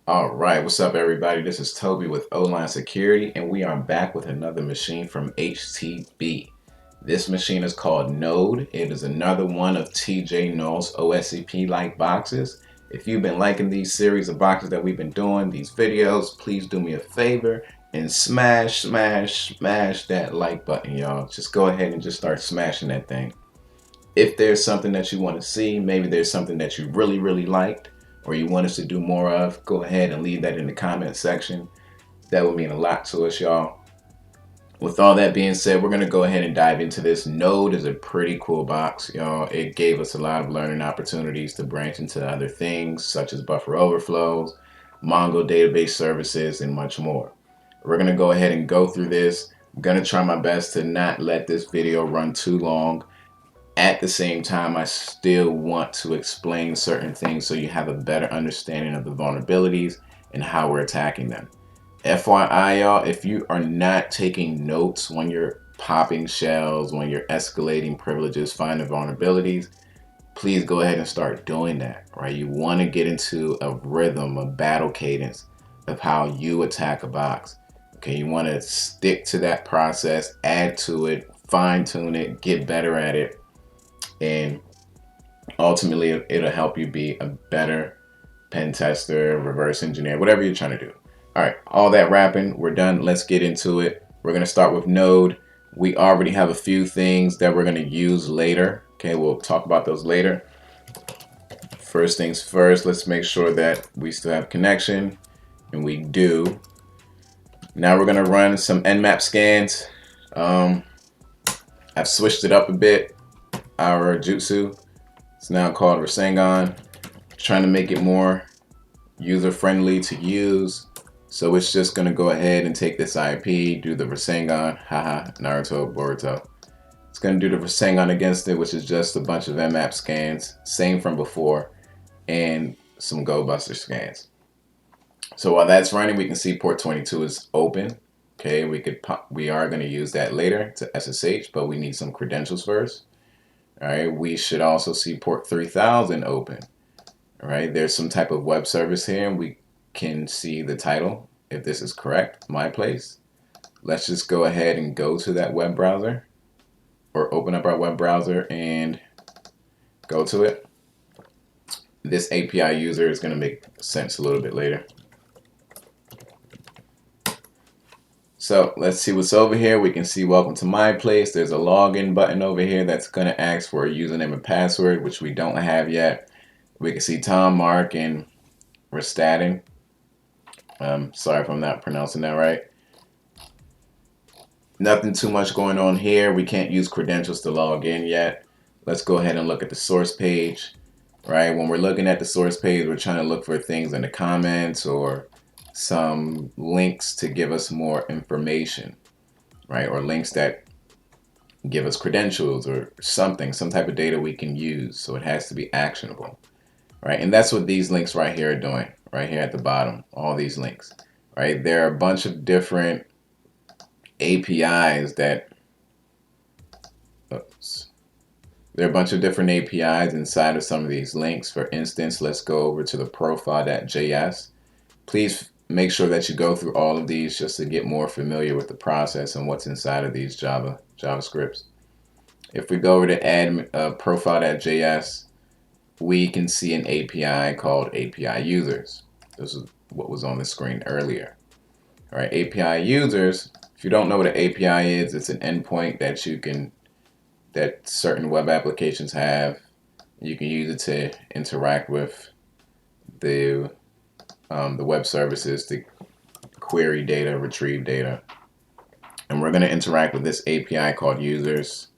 All right, what's up, everybody? This is Toby with O-Line Security, and we are back with another machine from HTB. This machine is called Node. It is another one of TJ Null's OSCP-like boxes. If you've been liking these series of boxes that we've been doing, these videos, please do me a favor and smash that like button, y'all. Just go ahead and just start smashing that thing. If there's something that you want to see, maybe there's something that you really liked or you want us to do more of, go ahead and leave that in the comment section. That would mean a lot to us, y'all. With all that being said, we're going to go ahead and dive into this. Node is a pretty cool box, y'all. It gave us a lot of learning opportunities to branch into other things such as buffer overflows, Mongo database services, and much more. We're going to go ahead and go through this. I'm going to try my best to not let this video run too long. At the same time, I still want to explain certain things so you have a better understanding of the vulnerabilities and how we're attacking them. FYI, y'all, if you are not taking notes when you're popping shells, when you're escalating privileges, finding vulnerabilities, please go ahead and start doing that, right? You want to get into a rhythm, a battle cadence of how you attack a box. Okay, you want to stick to that process, add to it, fine tune it, get better at it. And ultimately, it'll help you be a better pen tester, reverse engineer, whatever you're trying to do. All right, all that wrapping, we're done. Let's get into it. We're going to start with Node. We already have a few things that we're going to use later. Okay, we'll talk about those later. First things first, let's make sure that we still have connection, and we do. Now we're going to run some Nmap scans. I've switched it up a bit. Our Jutsu, it's now called Rasengan, trying to make it more user-friendly to use. So it's just going to go ahead and take this IP, do the Rasengan, haha, Naruto, Boruto. It's going to do the Rasengan against it, which is just a bunch of Nmap scans, same from before, and some Go Buster scans. So while that's running, we can see port 22 is open. Okay, we are going to use that later to SSH, but we need some credentials first. All right, we should also see port 3000 open. All right, there's some type of web service here, and we can see the title if this is correct, my place. Let's just go ahead and go to that web browser, or open up our web browser and go to it. This API user is going to make sense a little bit later. So let's see what's over here. We can see welcome to my place. There's a login button over here that's going to ask for a username and password, which we don't have yet. We can see Tom, Mark, and Rastatin. Sorry if I'm not pronouncing that right. Nothing too much going on here. We can't use credentials to log in yet. Let's go ahead and look at the source page. Right, when we're looking at the source page, we're trying to look for things in the comments or some links to give us more information, right? Or links that give us credentials or something, some type of data we can use. So it has to be actionable, right? And that's what these links right here are doing, right here at the bottom, all these links, right? There are a bunch of different APIs that, there are a bunch of different APIs inside of some of these links. For instance, let's go over to the profile.js. Please make sure that you go through all of these just to get more familiar with the process and what's inside of these JavaScripts. If we go over to add profile.js, we can see an API called API users. This is what was on the screen earlier. All right, API users, if you don't know what an API is, it's an endpoint that certain web applications have. You can use it to interact with the web services to query data, retrieve data. And we're going to interact with this API called users.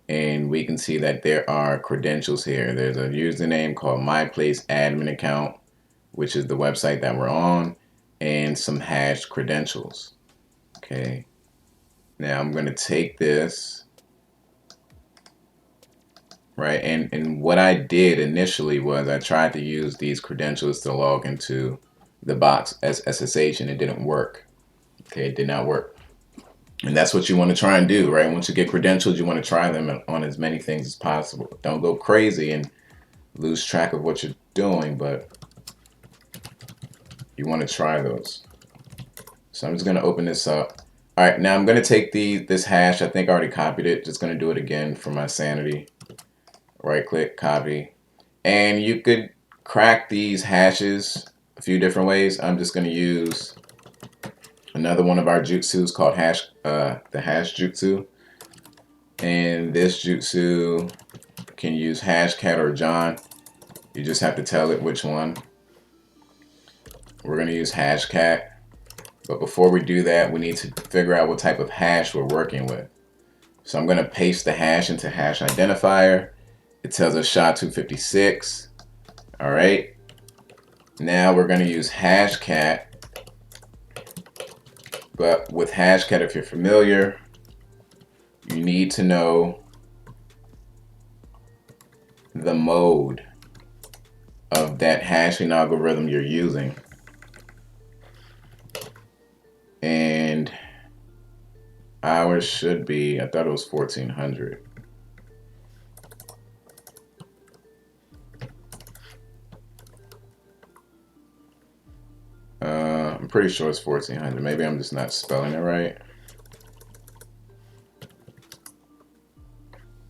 And we can see that there are credentials here. There's a username called myplaceadmin which is the website that we're on, and some hashed credentials. Okay. Now I'm going to take this, right? And what I did initially was I tried to use these credentials to log into the box as SSH, and it didn't work. Okay, it did not work. And that's what you want to try and do, right? Once you get credentials, you want to try them on as many things as possible. Don't go crazy and lose track of what you're doing, but You want to try those. So I'm just going to open this up. All right, now I'm going to take this hash. I think I already copied it. Just going to do it again for my sanity. Right click, copy. And you could crack these hashes a few different ways. I'm just going to use another one of our jutsus called the hash jutsu. And this jutsu can use hashcat or John. You just have to tell it which one. We're going to use hashcat. But before we do that, we need to figure out what type of hash we're working with. So I'm going to paste the hash into hash identifier. It tells us SHA-256. All right. Now we're going to use hashcat. But with hashcat, if you're familiar, you need to know the mode of that hashing algorithm you're using. And ours should be, I thought it was 1400. I'm pretty sure it's 1400. Maybe I'm just not spelling it right.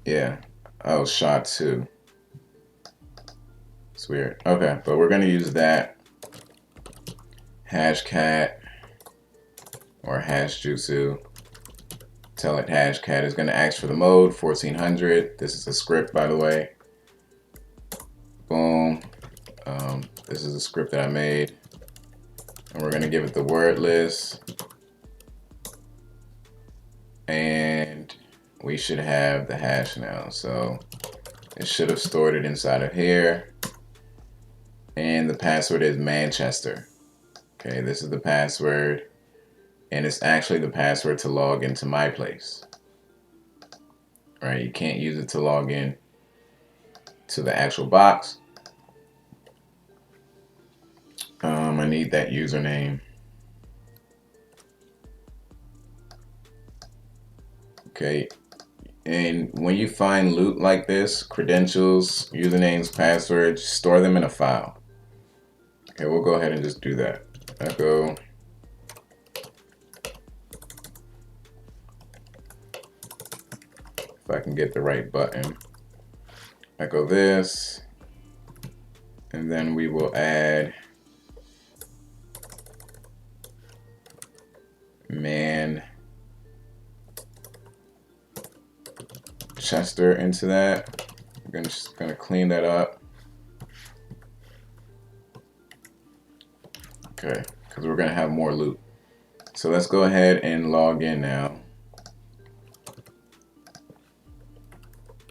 Yeah. Oh, SHA-2. It's weird. Okay, but we're going to use that hashcat or hash jutsu. Tell it hashcat is going to ask for the mode 1400. This is a script, by the way. Boom. This is a script that I made. And we're going to give it the word list. And we should have the hash now. So it should have stored it inside of here. And the password is Manchester. Okay, this is the password. And it's actually the password to log into MyPlace. Right, you can't use it to log in to the actual box. I need that username. Okay, and when you find loot like this, credentials, usernames, passwords, store them in a file. Okay, we'll go ahead and just do that. Echo. If I can get the right button. Echo this. And then we will add Manchester into that. I'm just gonna clean that up. Okay, because we're gonna have more loot. So let's go ahead and log in now.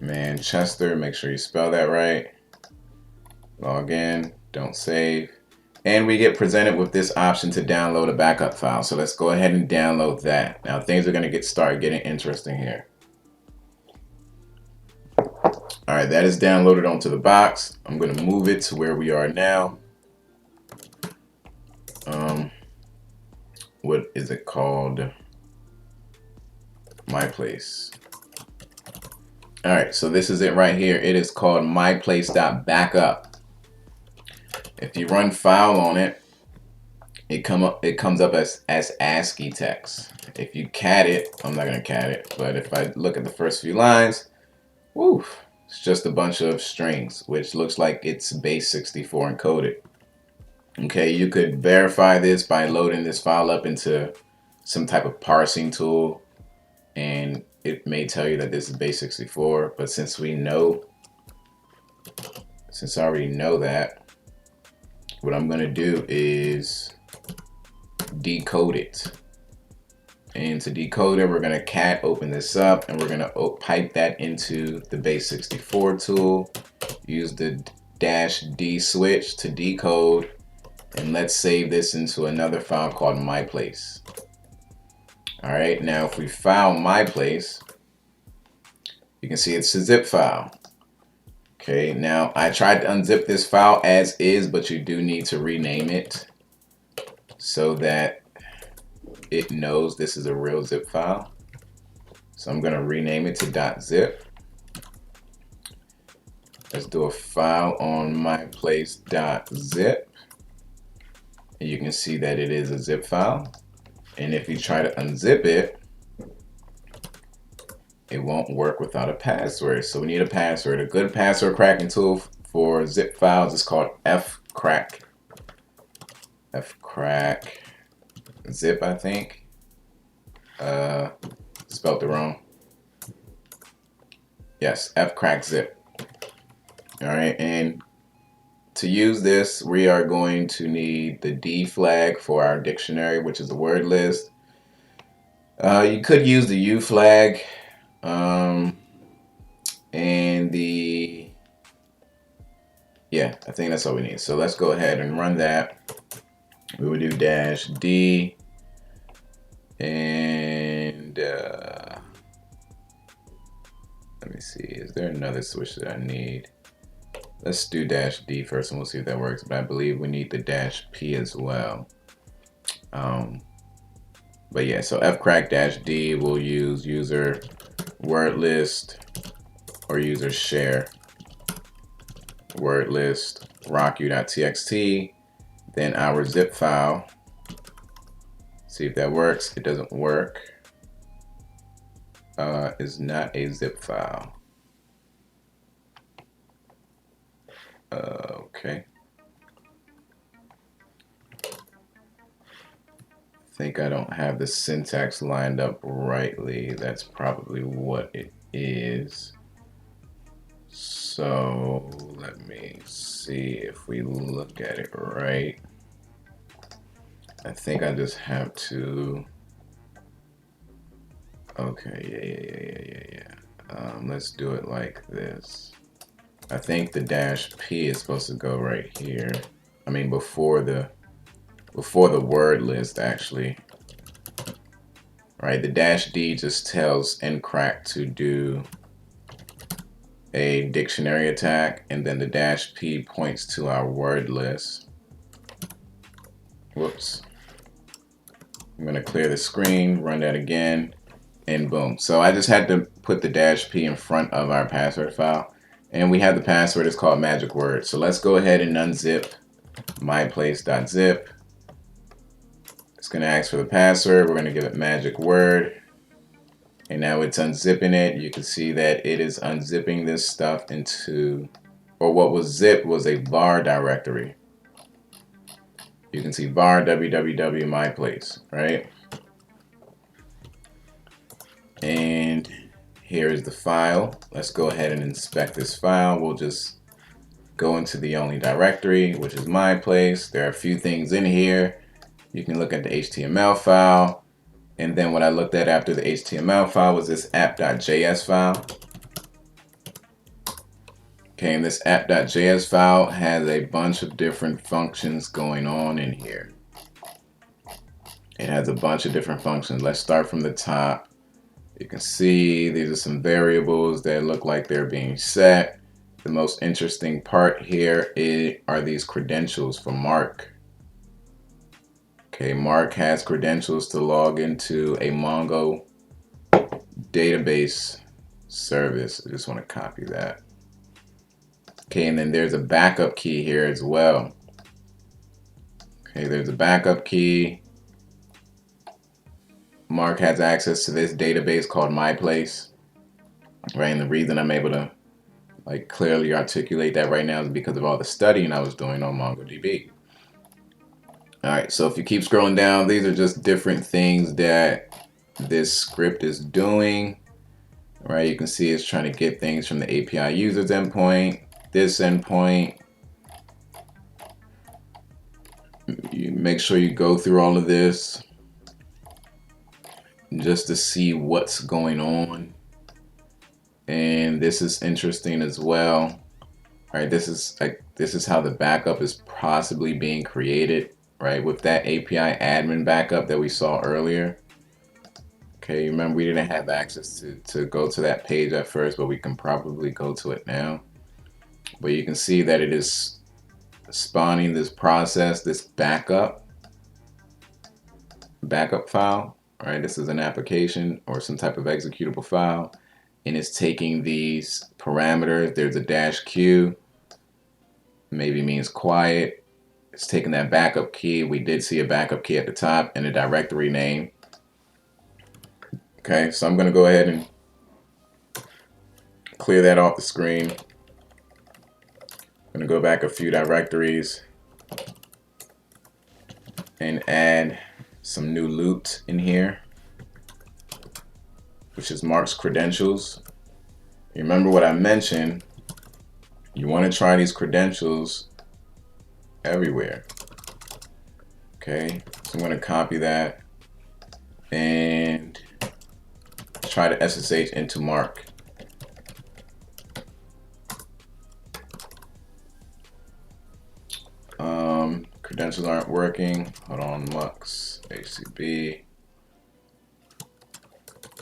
Manchester, make sure you spell that right. Log in, don't save. And we get presented with this option to download a backup file. So let's go ahead and download that. Now things are gonna start getting interesting here. All right, that is downloaded onto the box. I'm gonna move it to where we are now. What is it called? MyPlace. All right, so this is it right here. It is called myplace.backup. If you run file on it, it comes up as ASCII text. If you cat it, I'm not gonna cat it, but if I look at the first few lines, woo, it's just a bunch of strings, which looks like it's base 64 encoded. Okay, you could verify this by loading this file up into some type of parsing tool, and it may tell you that this is base 64, but since I already know that, what I'm gonna do is decode it. And to decode it, we're gonna cat open this up, and we're gonna pipe that into the base 64 tool, use the -D switch to decode, and let's save this into another file called MyPlace. All right, now if we file MyPlace, you can see it's a zip file. Okay, now I tried to unzip this file as is, but you do need to rename it so that it knows this is a real zip file. So I'm gonna rename it to .zip. Let's do a file on myplace.zip. And you can see that it is a zip file. And if you try to unzip it, it won't work without a password. So we need a password. A good password cracking tool for zip files is called fcrack. Fcrack zip, I think. Spelled it wrong. Yes, fcrack zip. All right, and to use this, we are going to need the D flag for our dictionary, which is the word list. You could use the U flag, and yeah, I think that's all we need. So let's go ahead and run that. We would do -D, and let me see, is there another switch that I need? Let's do -D first and we'll see if that works, but I believe we need the -P as well. But yeah, so fcrack -D will use user word list or user share word list rocku.txt, then our zip file. See if that works. It doesn't work. Is not a zip file. Okay. I think I don't have the syntax lined up rightly. That's probably what it is. So let me see if we look at it right. I think I just have to. Okay, yeah. Let's do it like this. I think the -P is supposed to go right here. I mean, before the word list, actually. Right, the -D just tells ncrack to do a dictionary attack, and then the -P points to our word list. Whoops. I'm going to clear the screen, run that again, and boom. So I just had to put the -P in front of our password file, and we have the password. It's called magic word. So let's go ahead and unzip myplace.zip. It's going to ask for the password. We're going to give it magic word. And now it's unzipping it. You can see that it is unzipping this stuff into, or what was zipped was a var directory. You can see var www myplace, right? And here is the file. Let's go ahead and inspect this file. We'll just go into the only directory, which is myplace. There are a few things in here. You can look at the HTML file. And then what I looked at after the HTML file was this app.js file. Okay, and this app.js file has a bunch of different functions going on in here. It has a bunch of different functions. Let's start from the top. You can see these are some variables that look like they're being set. The most interesting part here are these credentials for Mark. Okay, Mark has credentials to log into a Mongo database service. I just want to copy that. Okay, and then there's a backup key here as well. Okay, there's a backup key. Mark has access to this database called MyPlace. Right, and the reason I'm able to like clearly articulate that right now is because of all the studying I was doing on MongoDB. All right, so if you keep scrolling down, these are just different things that this script is doing. Right, you can see it's trying to get things from the API users endpoint, this endpoint. You make sure you go through all of this just to see what's going on. And this is interesting as well. All right, this is how the backup is possibly being created, right? With that API admin backup that we saw earlier. Okay, remember we didn't have access to go to that page at first, but we can probably go to it now. But you can see that it is spawning this process, this backup file. All right, this is an application or some type of executable file, and it's taking these parameters. There's a -Q, maybe means quiet. It's taking that backup key. We did see a backup key at the top and a directory name. Okay, so I'm going to go ahead and clear that off the screen. I'm going to go back a few directories and add some new loot in here, which is Mark's credentials. You remember what I mentioned? You want to try these credentials everywhere. Okay, so I'm going to copy that and try to SSH into Mark. Credentials aren't working. Hold on, Mux, HCB.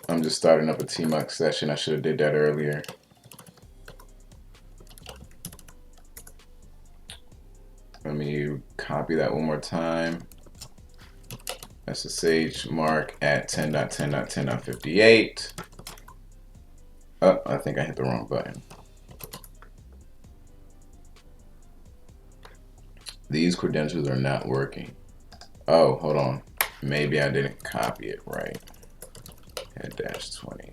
I'm just starting up a TMUX session. I should have did that earlier. Let me copy that one more time. SSH Mark at 10.10.10.58. Oh, I think I hit the wrong button. These credentials are not working. Oh, hold on. Maybe I didn't copy it right. Head-20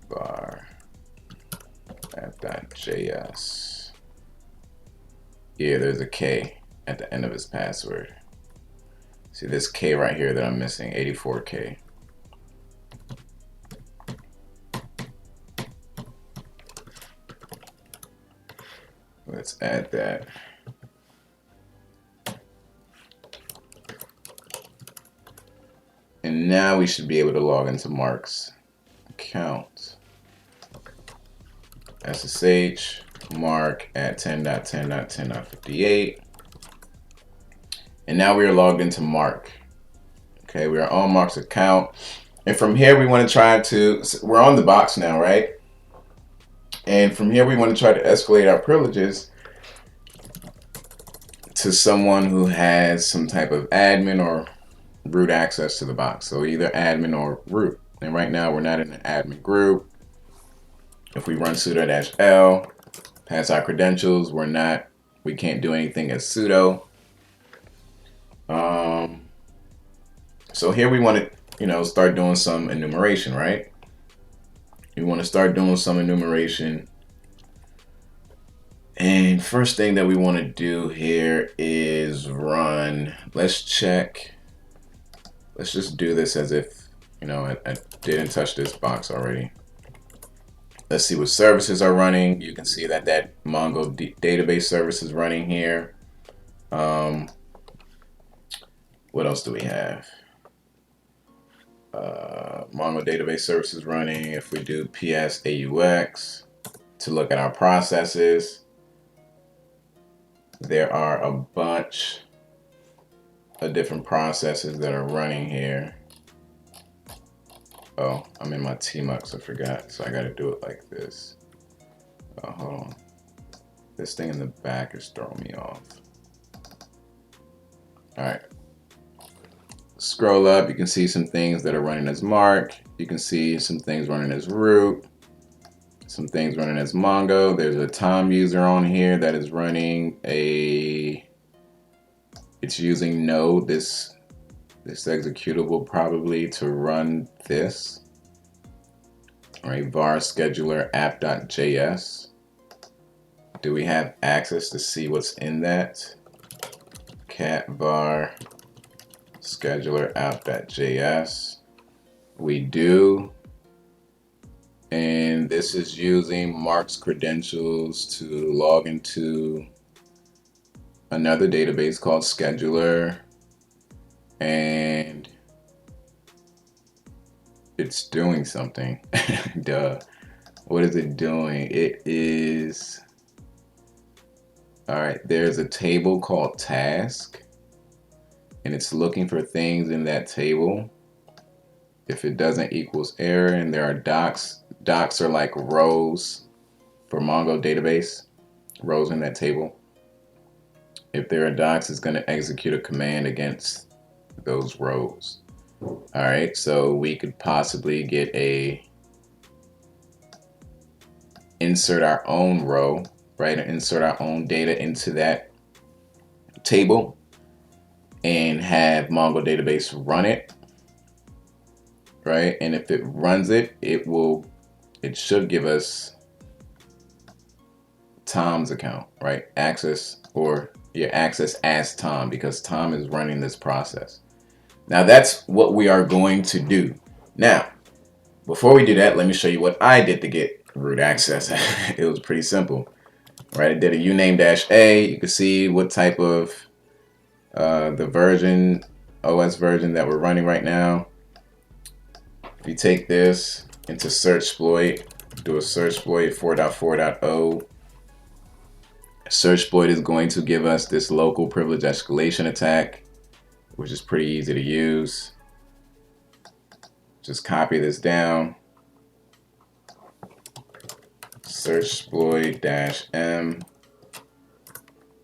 var app.js. Yeah, there's a K at the end of his password. See this K right here that I'm missing, 84K. Let's add that. And now we should be able to log into Mark's account. SSH Mark at 10.10.10.58. And now we are logged into Mark. Okay, we are on Mark's account. And from here we want to try to, we're on the box now, right? And from here we want to try to escalate our privileges to someone who has some type of admin or root access to the box. So either admin or root. And right now we're not in an admin group. If we run sudo-l, pass our credentials, we can't do anything as sudo. So here we want to, start doing some enumeration, right? We want to start doing some enumeration. And first thing that we want to do here is run, let's just do this as if, I didn't touch this box already. Let's see what services are running. You can see that Mongo database service is running here. What else do we have? Mongo database service is running. If we do ps aux to look at our processes, there are a bunch of different processes that are running here. Oh, I'm in my TMUX, I forgot. So I got to do it like this. Oh, hold on. This thing in the back is throwing me off. All right. Scroll up, you can see some things that are running as Mark. You can see some things running as root. Some things running as Mongo. There's a Tom user on here that is running it's using Node, this executable probably to run this. All right, var scheduler app.js. Do we have access to see what's in that? Cat var scheduler app.js. We do. And this is using Mark's credentials to log into another database called Scheduler. And it's doing something. Duh. What is it doing? It is, all right, there's a table called task, and it's looking for things in that table. If it doesn't equals error, and there are docs. Docs are like rows for Mongo database, rows in that table. If there are docs, it's going to execute a command against those rows. All right, so we could possibly get insert our own row, right? And insert our own data into that table and have Mongo database run it, right? And if it runs it, it should give us Tom's account, right? Access, or yeah, access as Tom, because Tom is running this process. Now that's what we are going to do. Now, before we do that, let me show you what I did to get root access. It was pretty simple, right? I did a uname-a. You can see what type of the version, OS version that we're running right now. If you take this into Searchsploit, do a Searchsploit 4.4.0. Searchsploit is going to give us this local privilege escalation attack, which is pretty easy to use. Just copy this down. Searchsploit-m.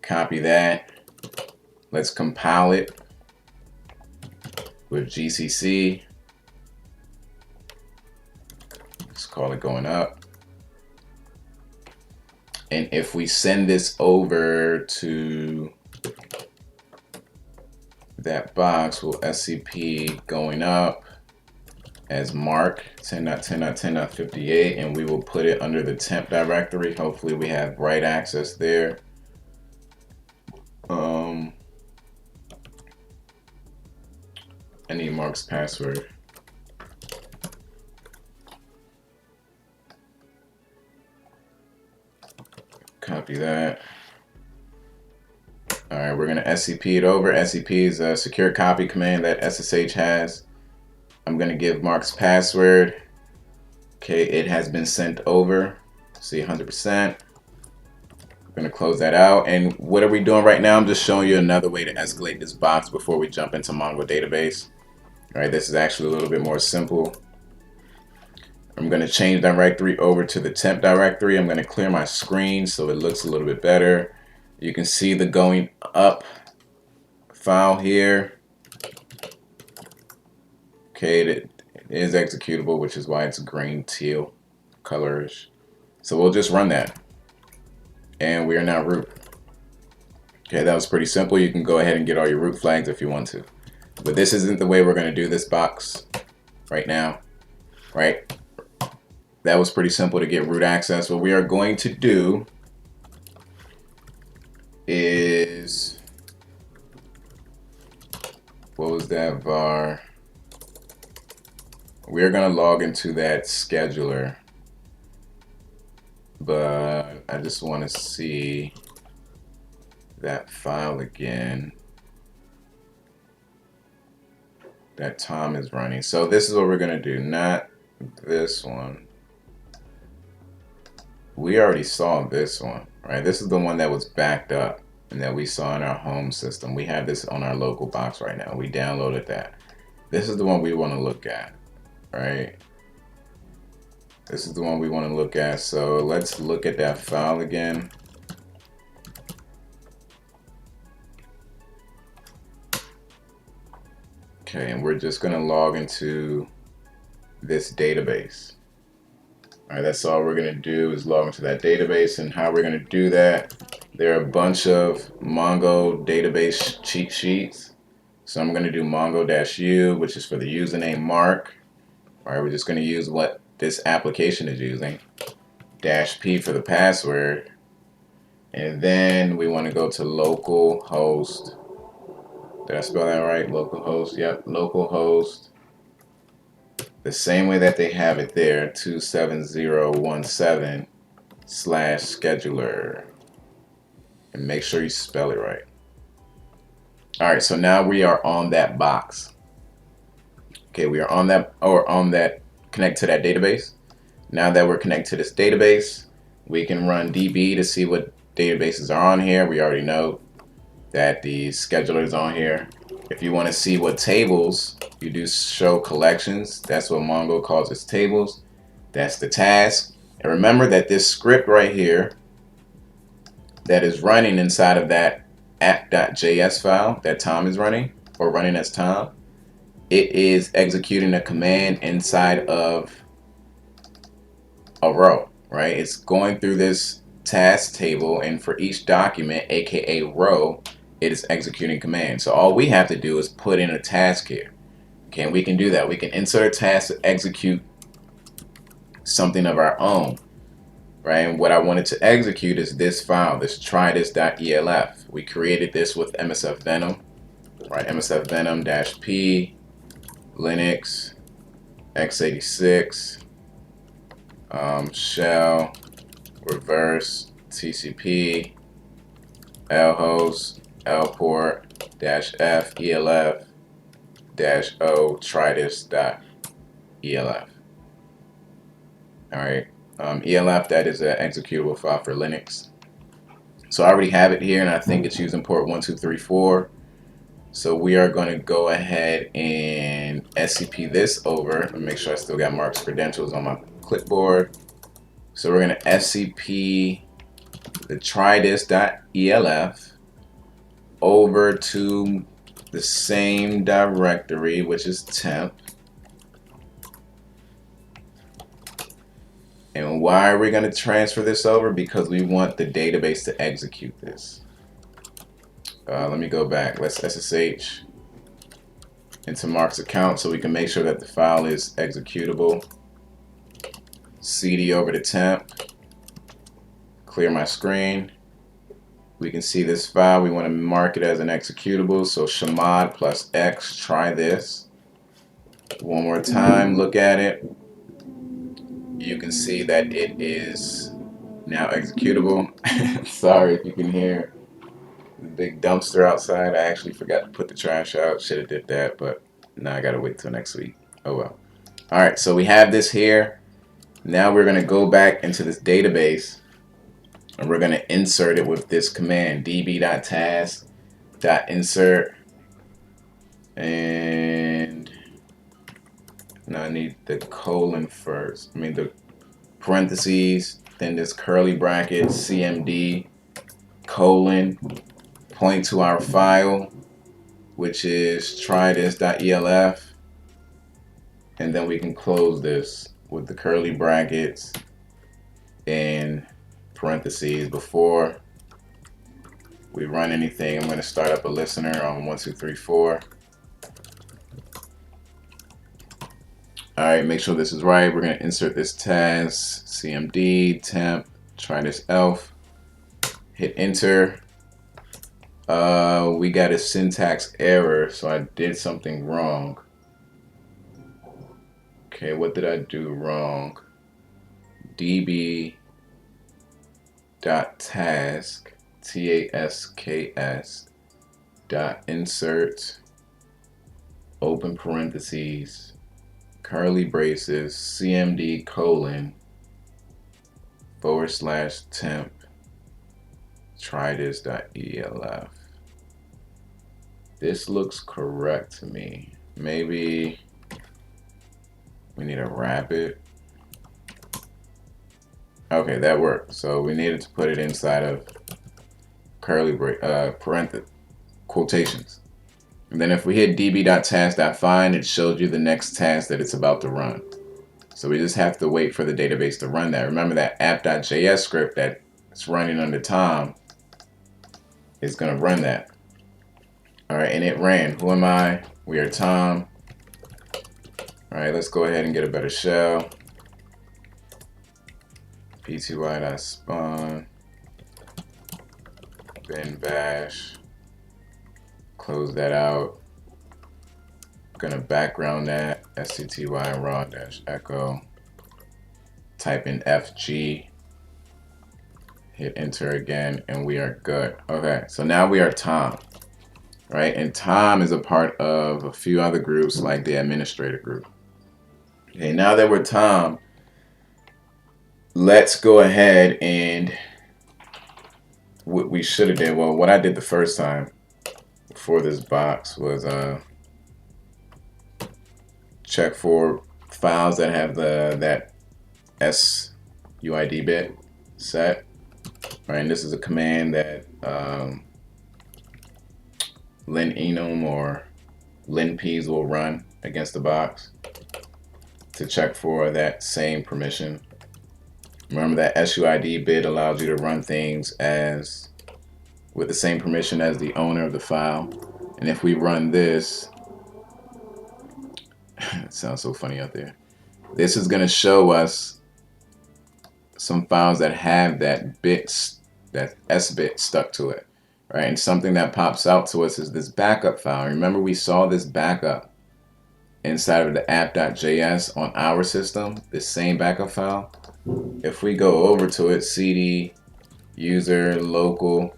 Copy that. Let's compile it with GCC. Let's call it going up. And if we send this over to that box, we'll SCP going up as mark 10.10.10.58, and we will put it under the temp directory. Hopefully we have write access there. I need Mark's password. Copy that. All right, we're gonna SCP it over. SCP is a secure copy command that SSH has. I'm gonna give Mark's password. Okay, it has been sent over. See, 100%. I'm gonna close that out. And what are we doing right now? I'm just showing you another way to escalate this box before we jump into Mongo database. All right, this is actually a little bit more simple. I'm gonna change directory over to the temp directory. I'm gonna clear my screen so it looks a little bit better. You can see the going up file here. Okay, it is executable, which is why it's green teal colorish. So we'll just run that. And we are now root. Okay, that was pretty simple. You can go ahead and get all your root flags if you want to. But this isn't the way we're going to do this box right now, right? That was pretty simple to get root access. What we are going to do is, what was that var? We're going to log into that scheduler, but I just want to see that file again that Tom is running. So this is what we're going to do, not this one. We already saw this one, right? This is the one that was backed up and that we saw in our home system. We have this on our local box right now. We downloaded that. This is the one we want to look at, right? This is the one we want to look at. So let's look at that file again. Okay, and we're just going to log into this database. All right, that's all we're going to do is log into that database. And how we're going to do that, there are a bunch of Mongo database cheat sheets. So I'm going to do mongo-u, which is for the username Mark. All right, we're just going to use what this application is using. -p for the password. And then we want to go to localhost. Did I spell that right? Localhost, yep, localhost. The same way that they have it there, 27017/scheduler. And make sure you spell it right. All right, so now we are on that box. Okay, we are on that, or on that, connect to that database. Now that we're connected to this database, we can run db to see what databases are on here. We already know that the scheduler is on here. If you want to see what tables, you do show collections. That's what Mongo calls its tables. That's the task. And remember that this script right here that is running inside of that app.js file that Tom is running, or running as Tom, it is executing a command inside of a row, right? It's going through this task table, and for each document, aka row, it is executing commands. So all we have to do is put in a task here. Okay, and we can do that. We can insert a task to execute something of our own, right? And what I wanted to execute is this file, this trythis.elf. We created this with MSF Venom, right? MSF Venom-P, Linux, x86, shell, reverse, TCP, lhost, lport, -f, elf, -o, trythis.elf. Alright, elf, that is an executable file for Linux. So I already have it here, and I think it's using port 1234. So we are going to go ahead and SCP this over and make sure I still got Mark's credentials on my clipboard. So we're going to SCP the trythis.elf over to the same directory, which is temp. And why are we going to transfer this over? Because we want the database to execute this. Let me go back. Let's SSH into Mark's account so we can make sure that the file is executable. CD over to temp. Clear my screen. We can see this file. We want to mark it as an executable. So chmod plus x, try this. One more time, look at it. You can see that it is now executable. Sorry if you can hear the big dumpster outside. I actually forgot to put the trash out. Should have did that, but now I gotta wait till next week. Oh well. Alright, so we have this here. Now we're gonna go back into this database and we're gonna insert it with this command, db.task.insert. And now I need the colon first. I mean the parentheses, then this curly bracket, cmd, colon, point to our file, which is trythis.elf, and then we can close this with the curly brackets and parentheses. Before we run anything, I'm going to start up a listener on 1234. Alright, make sure this is right. We're going to insert this task, cmd, temp, trythis.elf, hit enter. We got a syntax error, so I did something wrong. Okay, what did I do wrong? db.task, tasks, .insert, open parentheses, curly braces, cmd colon, / temp, trythis.elf. This looks correct to me. Maybe we need to wrap it. Okay, that worked. So we needed to put it inside of curly parentheses, quotations. And then if we hit db.task.find, it showed you the next task that it's about to run. So we just have to wait for the database to run that. Remember that app.js script that's running under Tom is going to run that. All right, and it ran. Who am I? We are Tom. All right, let's go ahead and get a better shell. pty.spawn, bin bash, close that out. Gonna background that, scty raw-echo, type in fg, hit enter again, and we are good. Okay, so now we are Tom, right? And Tom is a part of a few other groups like the administrator group. Okay, now that we're Tom, let's go ahead and what we should have did, well, what I did the first time before this box was check for files that have that SUID bit set. All right, and this is a command that linenum or linps will run against the box to check for that same permission. Remember that SUID bit allows you to run things as with the same permission as the owner of the file. And if we run this, it sounds so funny out there. This is going to show us some files that have that S bit stuck to it, right? And something that pops out to us is this backup file. Remember, we saw this backup inside of the app.js on our system, this same backup file. If we go over to it, cd user local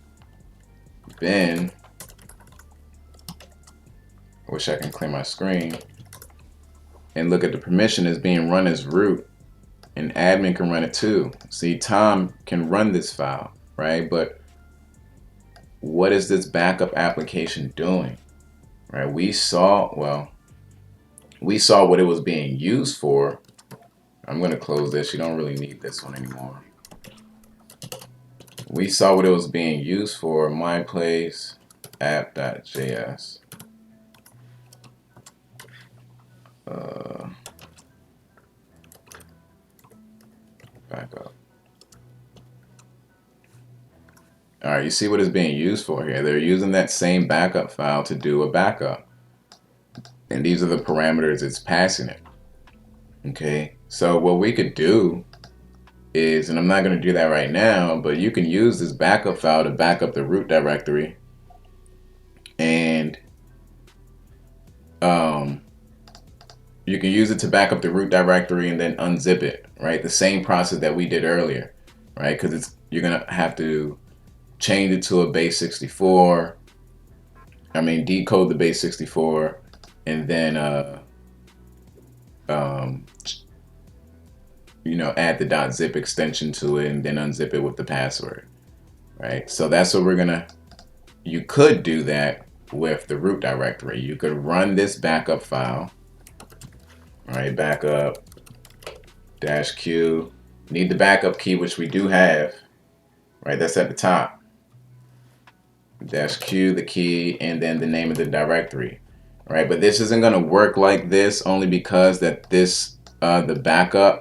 bin, I wish I can clear my screen, and look at the permission is being run as root, and admin can run it too. See, Tom can run this file, right? But what is this backup application doing, right? We saw what it was being used for. I'm going to close this. You don't really need this one anymore. We saw what it was being used for. My place app.js. Backup. All right, you see what it's being used for here. They're using that same backup file to do a backup. And these are the parameters it's passing it. Okay, so what we could do is, and I'm not going to do that right now, but you can use this backup file to back up the root directory, and you can use it to back up the root directory and then unzip it, right? The same process that we did earlier, right? Because you're going to have to change it to a base 64. I mean, decode the base 64, and then you know, add the .zip extension to it, and then unzip it with the password, right? So that's what we're gonna. You could do that with the root directory. You could run this backup file, right? Backup -q. Need the backup key, which we do have, right? That's at the top. -q, the key, and then the name of the directory, right? But this isn't gonna work like this only because that this the backup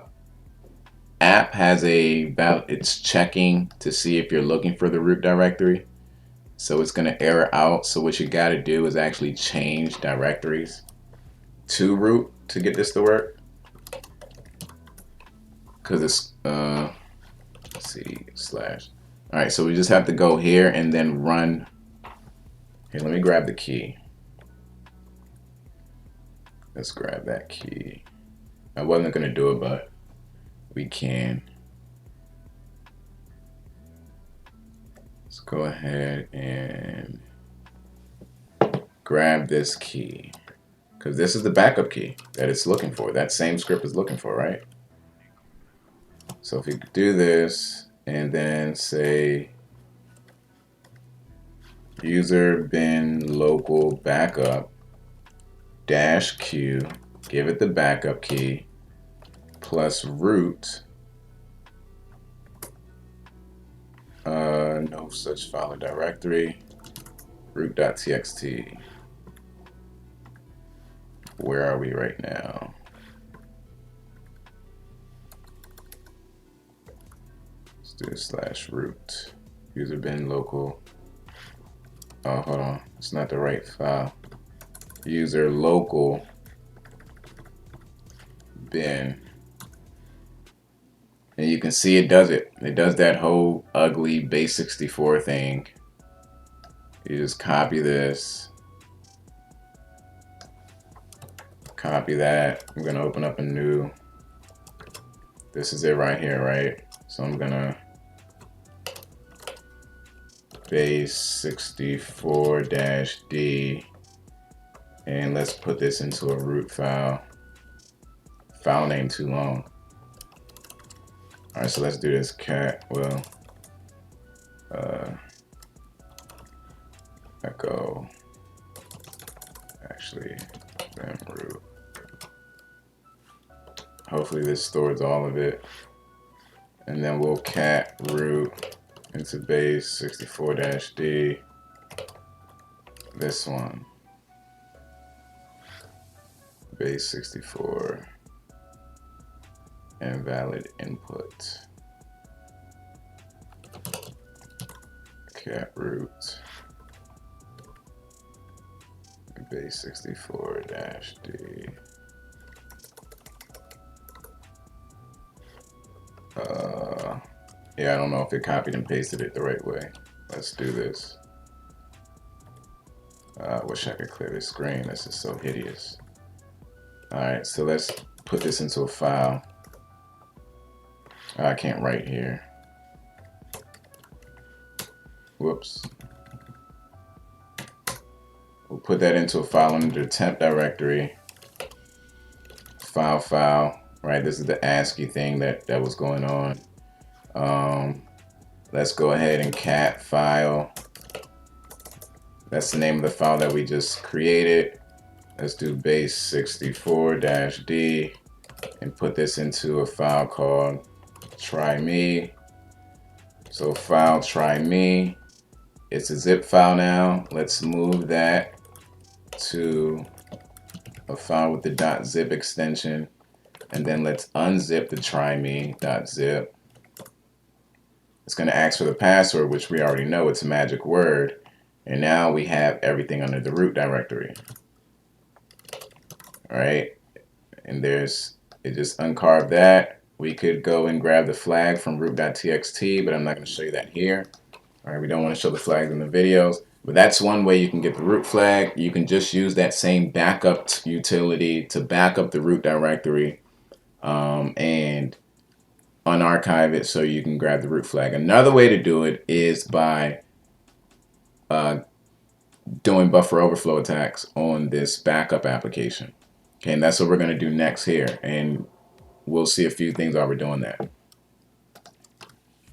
app has it's checking to see if you're looking for the root directory, so it's going to error out. So what you got to do is actually change directories to root to get this to work, because it's cd/. All right, so we just have to go here and then run. Here, let me grab the key. Let's grab that key. I wasn't going to do it, but we can. Let's go ahead and grab this key, because this is the backup key that it's looking for. That same script is looking for, right? So if you do this and then say user bin local backup -q, give it the backup key plus root, no such file or directory, root.txt. Where are we right now? Let's do /root user bin local. Oh, hold on, it's not the right file. User local bin. And you can see it does it. It does that whole ugly base 64 thing. You just copy this, copy that. I'm gonna open up a new. This is it right here, right? So I'm gonna base 64-D, and let's put this into a root file. File name too long. All right, so let's do this cat. Well, echo. Actually, root. Hopefully this stores all of it, and then we'll cat root into base 64-D. This one, base 64. Invalid input. cat root base 64-D. Yeah, I don't know if it copied and pasted it the right way. Let's do this. I wish I could clear this screen. This is so hideous. Alright, so let's put this into a file. I can't write here. Whoops. We'll put that into a file under the temp directory. File. Right, this is the ASCII thing that was going on. Let's go ahead and cat file. That's the name of the file that we just created. Let's do base 64-D and put this into a file called try me. So file try me. It's a zip file now. Let's move that to a file with the .zip extension, and then let's unzip the try me.zip. It's going to ask for the password, which we already know it's a magic word, and now we have everything under the root directory. All right, and it just uncarved that. We could go and grab the flag from root.txt, but I'm not going to show you that here. All right, we don't want to show the flags in the videos, but that's one way you can get the root flag. You can just use that same backup utility to back up the root directory and unarchive it so you can grab the root flag. Another way to do it is by doing buffer overflow attacks on this backup application. Okay, and that's what we're going to do next here, and we'll see a few things while we're doing that.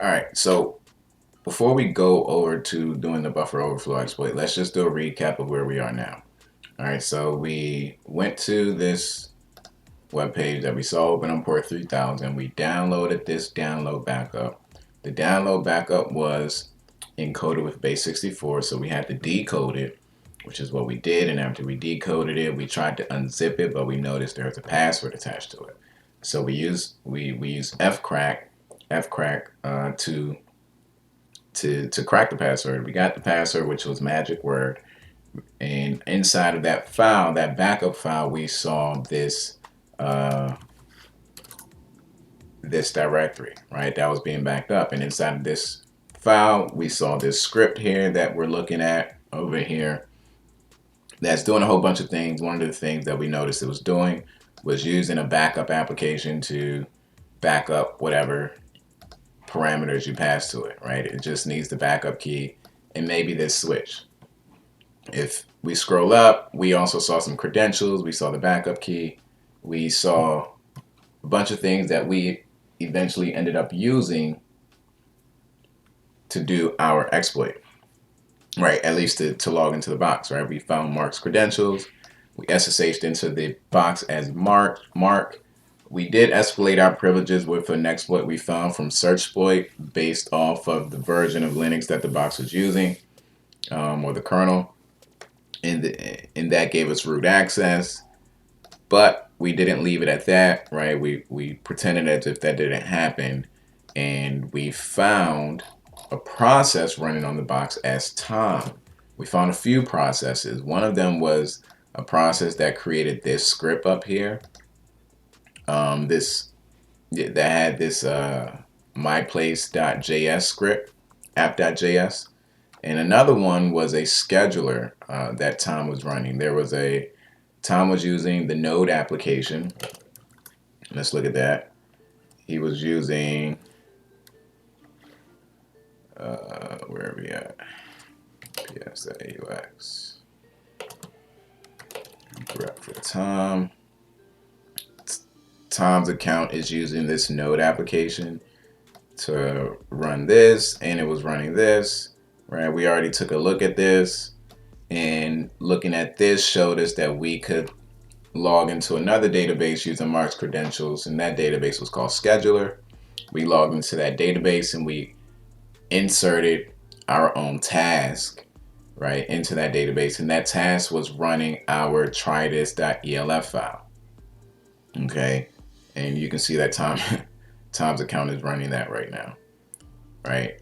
All right, so before we go over to doing the buffer overflow exploit, let's just do a recap of where we are now. All right, so we went to this web page that we saw open on port 3000. We downloaded this download backup. The download backup was encoded with base 64, so we had to decode it, which is what we did. And after we decoded it, we tried to unzip it, but we noticed there was a password attached to it. So we used fcrack to crack the password. We got the password, which was magic word, and inside of that file, that backup file, we saw this this directory, right, that was being backed up. And inside of this file, we saw this script here that we're looking at over here that's doing a whole bunch of things. One of the things that we noticed it was doing was using a backup application to back up whatever parameters you pass to it, right? It just needs the backup key and maybe this switch. If we scroll up, we also saw some credentials. We saw the backup key. We saw a bunch of things that we eventually ended up using to do our exploit, right? At least to log into the box, right? We found Mark's credentials. We SSH'd into the box as Mark. We did escalate our privileges with an exploit we found from Searchsploit based off of the version of Linux that the box was using, or the kernel, and that gave us root access. But we didn't leave it at that, right? We pretended as if that didn't happen, and we found a process running on the box as Tom. We found a few processes. One of them was a process that created this script up here. That had this myplace.js script, app.js, and another one was a scheduler that Tom was running. Tom was using the Node application. Let's look at that. He was using where are we at? ps.aux. Grep for Tom. Tom's account is using this Node application to run this, and it was running this, right? We already took a look at this, and looking at this showed us that we could log into another database using Mark's credentials, and that database was called Scheduler. We logged into that database and we inserted our own task, right, into that database, and that task was running our trythis.elf file. Okay, and you can see that Tom's account is running that right now, right?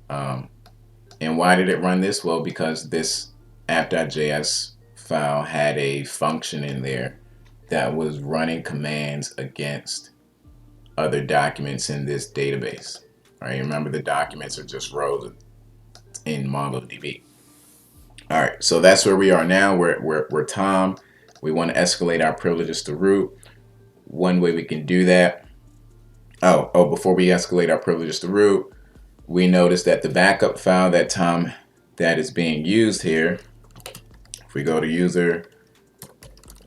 And why did it run this? Well, because this app.js file had a function in there that was running commands against other documents in this database. All right, remember the documents are just rows in MongoDB. All right, so that's where we are now. We're Tom. We want to escalate our privileges to root. One way we can do that. Before we escalate our privileges to root, we notice that the backup file that is being used here, if we go to user,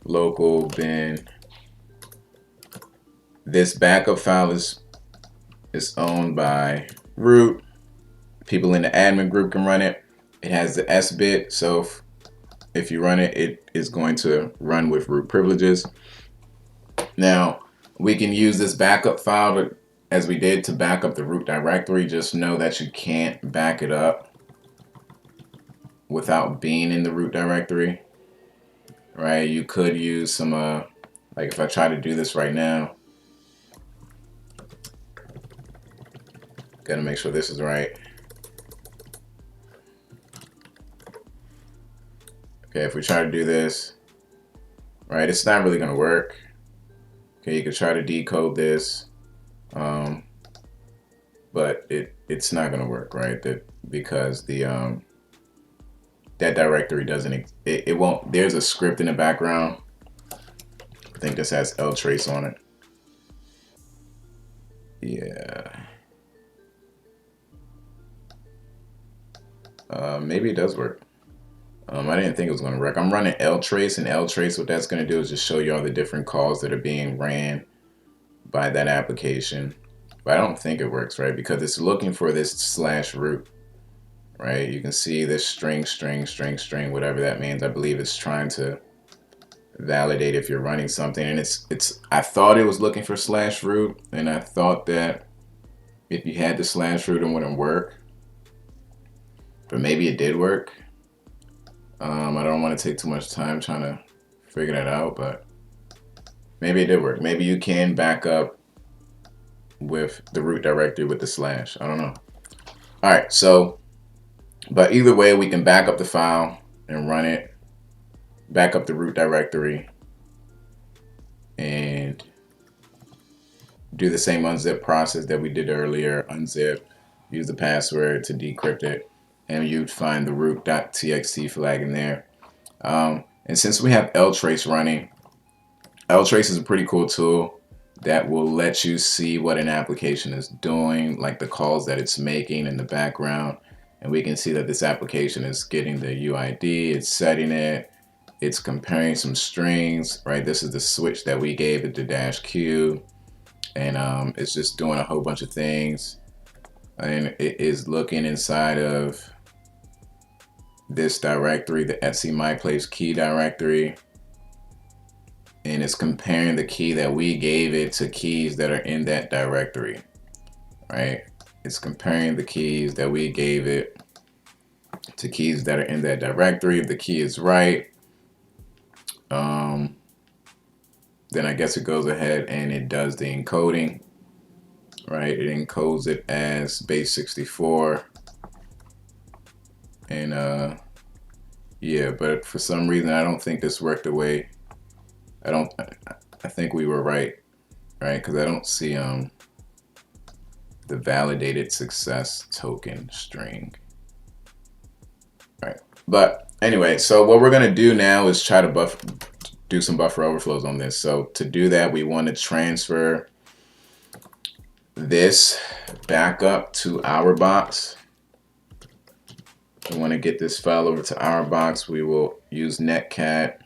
local bin, this backup file is owned by root. People in the admin group can run it. It has the S bit, so if you run it, it is going to run with root privileges. Now, we can use this backup file as we did to back up the root directory. Just know that you can't back it up without being in the root directory, right? You could use some, like if I try to do this right now, gotta make sure this is right. Okay, if we try to do this, right, it's not really gonna work. Okay, you could try to decode this, but it's not gonna work, right? Because the that directory doesn't, it won't, there's a script in the background. I think this has ltrace on it. Yeah. Maybe it does work. I didn't think it was going to work. I'm running ltrace, and ltrace, what that's going to do is just show you all the different calls that are being ran by that application. But I don't think it works, right? Because it's looking for this /root, right? You can see this string, whatever that means. I believe it's trying to validate if you're running something. And I thought it was looking for /root, and I thought that if you had the /root, it wouldn't work. But maybe it did work. I don't want to take too much time trying to figure that out, but maybe it did work. Maybe you can back up with the root directory with the / I don't know. All right, so, but either way, we can back up the file and run it, back up the root directory, and do the same unzip process that we did earlier. Unzip, use the password to decrypt it, and you'd find the root.txt flag in there. And since we have ltrace running, ltrace is a pretty cool tool that will let you see what an application is doing, like the calls that it's making in the background. And we can see that this application is getting the UID, it's setting it, it's comparing some strings, right? This is the switch that we gave it to -q, and it's just doing a whole bunch of things. And it is looking inside of this directory, the Etsy My Place key directory, and it's comparing the key that we gave it to keys that are in that directory, right? It's comparing the keys that we gave it to keys that are in that directory. If the key is right, then I guess it goes ahead and it does the encoding, right? It encodes it as base 64. And yeah, but for some reason I don't think this worked the way I think we were right, because I don't see the validated success token string, right? But anyway, so what we're gonna do now is try to do some buffer overflows on this. So to do that, we want to transfer this backup to our box. We want to get this file over to our box. We will use netcat.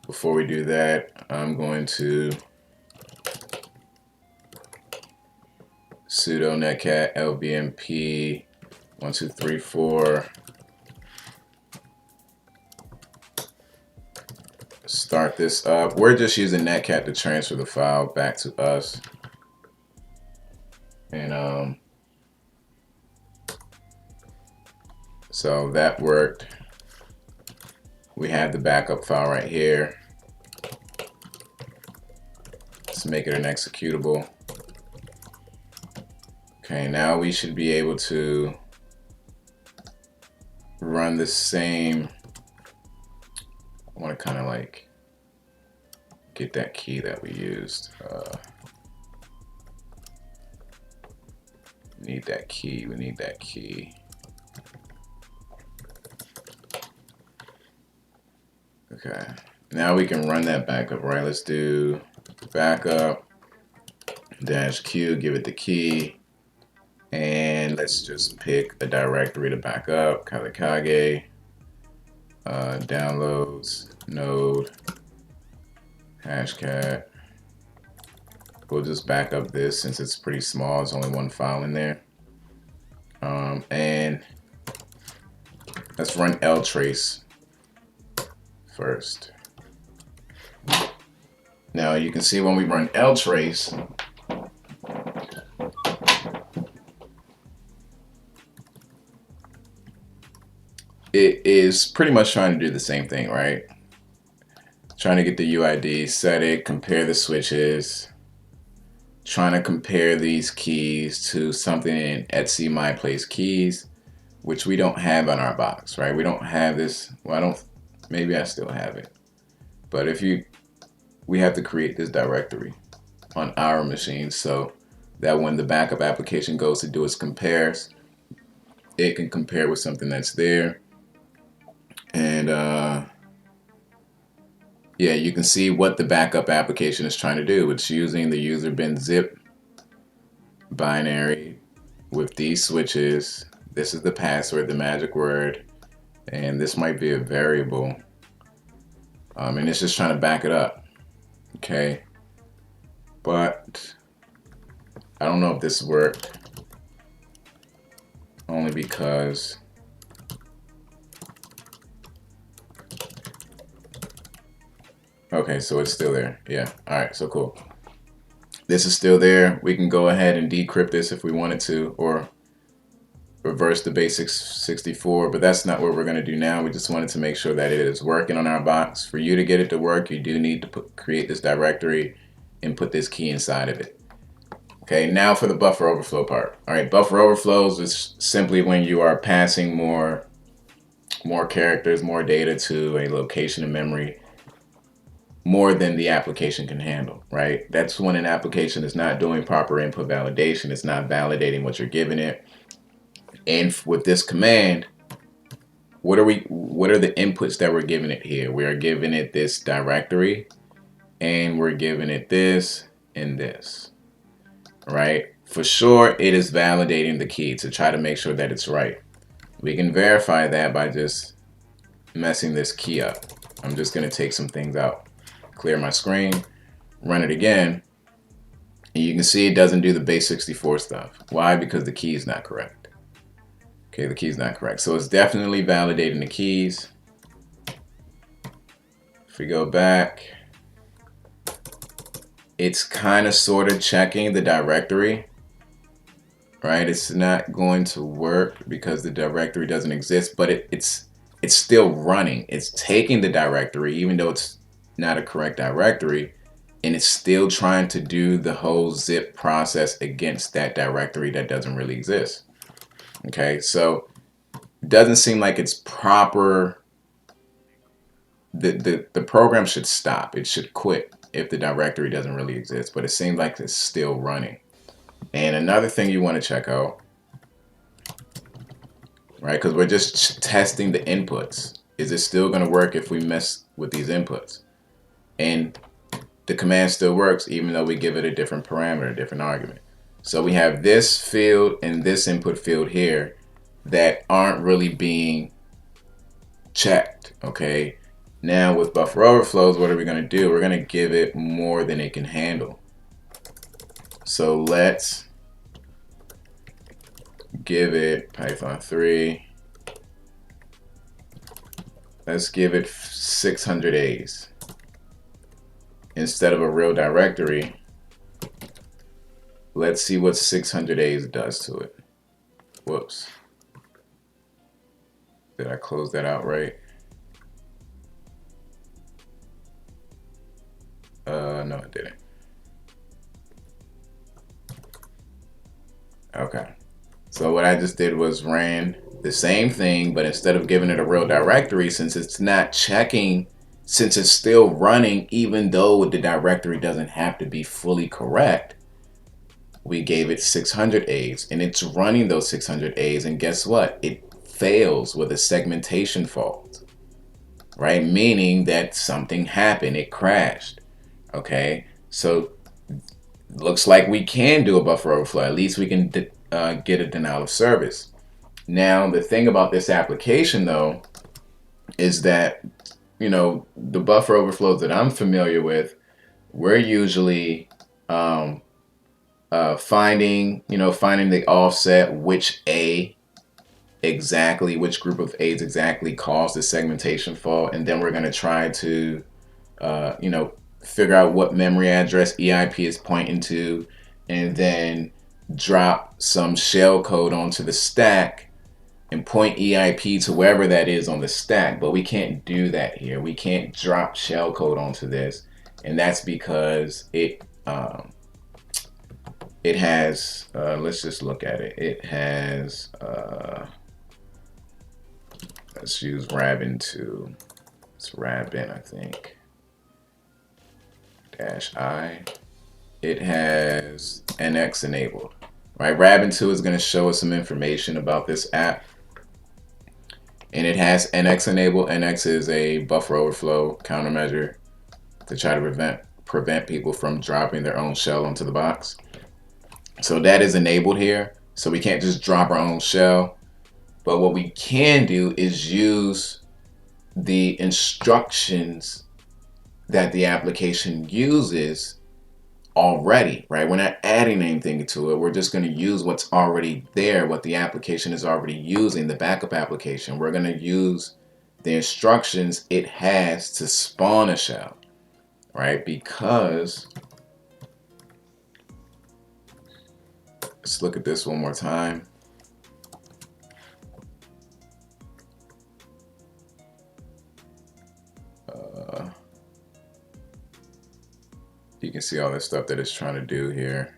Before we do that, I'm going to sudo netcat lbmp 1234 start this up. We're just using netcat to transfer the file back to us. And so that worked. We have the backup file right here. Let's make it an executable. Okay, now we should be able to run the same, I want to kind of like get that key that we used. We need that key. We need that key. Okay. Now we can run that backup, right? Let's do backup -q, give it the key, and let's just pick a directory to back up. Kalikage, downloads, node, hashcat. We'll just back up this since it's pretty small. There's only one file in there. And let's run ltrace first. Now you can see when we run ltrace, it is pretty much trying to do the same thing, right? Trying to get the UID, set it, compare the switches, trying to compare these keys to something in Etsy My Place Keys, which we don't have on our box, right? We don't have this. Well, maybe I still have it. But we have to create this directory on our machine so that when the backup application goes to do its compares, it can compare with something that's there. And yeah, you can see what the backup application is trying to do. It's using the user bin zip binary with these switches. This is the password, the magic word, and this might be a variable. And it's just trying to back it up. Okay. But I don't know if this worked. Only because okay, so it's still there. Yeah. All right, so cool. This is still there. We can go ahead and decrypt this if we wanted to, or reverse the basic 64, but that's not what we're going to do now. We just wanted to make sure that it is working on our box. For you to get it to work, you do need to create this directory and put this key inside of it. Okay, now for the buffer overflow part. All right, buffer overflows is simply when you are passing more characters, more data to a location in memory, more than the application can handle, right? That's when an application is not doing proper input validation. It's not validating what you're giving it. And with this command, what are the inputs that we're giving it here? We are giving it this directory, and we're giving it this and this, right? For sure, it is validating the key to try to make sure that it's right. We can verify that by just messing this key up. I'm just going to take some things out, clear my screen, run it again, and you can see it doesn't do the base 64 stuff. Why? Because the key is not correct. Okay, the key is not correct. So it's definitely validating the keys. If we go back, it's kind of sort of checking the directory, right? It's not going to work because the directory doesn't exist, but it's still running. It's taking the directory, even though it's not a correct directory, and it's still trying to do the whole zip process against that directory that doesn't really exist. Okay, so it doesn't seem like it's proper. The program should stop. It should quit if the directory doesn't really exist, but it seems like it's still running. And another thing you want to check out, right, because we're just testing the inputs. Is it still going to work if we mess with these inputs? And the command still works even though we give it a different parameter, a different argument. So we have this field and this input field here that aren't really being checked, okay? Now with buffer overflows, what are we going to do? We're going to give it more than it can handle. So let's give it Python 3. Let's give it 600 A's. Instead of a real directory, let's see what 600 A's does to it. Whoops. Did I close that out right? No, it didn't. Okay. So what I just did was ran the same thing, but instead of giving it a real directory, since it's not checking, since it's still running, even though the directory doesn't have to be fully correct, we gave it 600 A's, and it's running those 600 A's, and guess what? It fails with a segmentation fault, right? Meaning that something happened, it crashed, okay? So looks like we can do a buffer overflow. At least we can get a denial of service. Now, the thing about this application, though, is that, you know, the buffer overflows that I'm familiar with, we're usually finding the offset, which group of A's exactly caused the segmentation fault, and then we're going to try to, figure out what memory address EIP is pointing to, and then drop some shell code onto the stack and point EIP to wherever that is on the stack. But we can't do that here. We can't drop shell code onto this, and that's because it has, let's just look at it. It has, let's use Rabin2. It's Rabin, I think. -I. It has NX enabled, right? Rabin2 is going to show us some information about this app. And it has NX enabled. NX is a buffer overflow countermeasure to try to prevent people from dropping their own shell onto the box. So that is enabled here. So we can't just drop our own shell. But what we can do is use the instructions that the application uses already, right? We're not adding anything to it. We're just going to use what's already there, what the application is already using, the backup application. We're going to use the instructions it has to spawn a shell, right? Because, let's look at this one more time. You can see all the stuff that it's trying to do here.